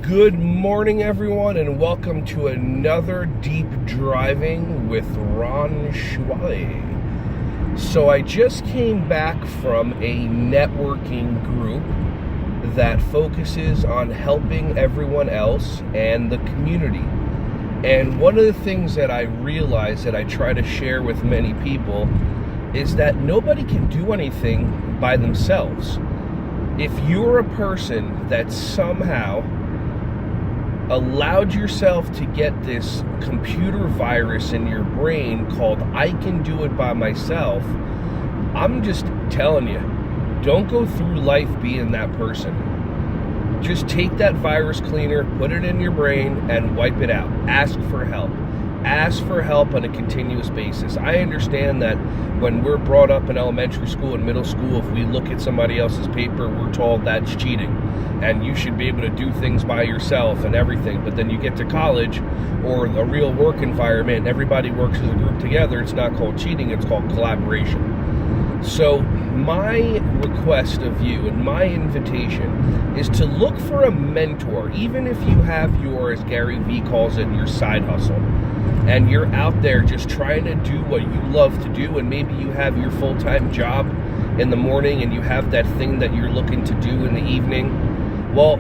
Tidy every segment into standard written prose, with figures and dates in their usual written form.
Good morning, everyone, and welcome to another Deep Driving with Ron Schwale. So I just came back from a networking group that focuses on helping everyone else and the community. And one of the things that I realize that I try to share with many people is that nobody can do anything by themselves. If you're a person that somehow allowed yourself to get this computer virus in your brain called I can do it by myself, I'm just telling you, don't go through life being that person. Just take that virus cleaner, put it in your brain, and wipe it out. Ask for help. Ask for help on a continuous basis. I understand that when we're brought up in elementary school and middle school, if we look at somebody else's paper, we're told that's cheating and you should be able to do things by yourself and everything. But then you get to college or a real work environment and everybody works as a group together. It's not called cheating, it's called collaboration. So my request of you and my invitation is to look for a mentor, even if you have your, as Gary Vee calls it, your side hustle. And you're out there just trying to do what you love to do, and maybe you have your full-time job in the morning and you have that thing that you're looking to do in the evening. Well,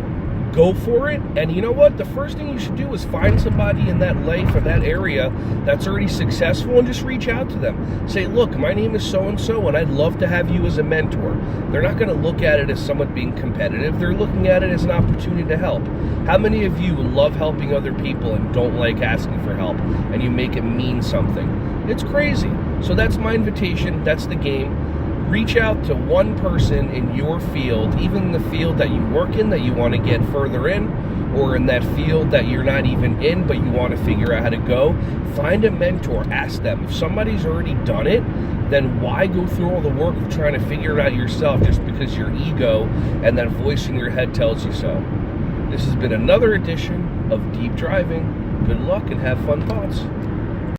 go for it. And you know what? The first thing you should do is find somebody in that life or that area that's already successful and just reach out to them. Say, look, my name is so-and-so and I'd love to have you as a mentor. They're not going to look at it as someone being competitive. They're looking at it as an opportunity to help. How many of you love helping other people and don't like asking for help, and you make it mean something? It's crazy. So that's my invitation. That's the game. Reach out to one person in your field, even the field that you work in that you want to get further in, or in that field that you're not even in but you want to figure out how to go. Find a mentor. Ask them. If somebody's already done it, then why go through all the work of trying to figure it out yourself just because your ego and that voice in your head tells you so? This has been another edition of Deep Driving. Good luck and have fun thoughts.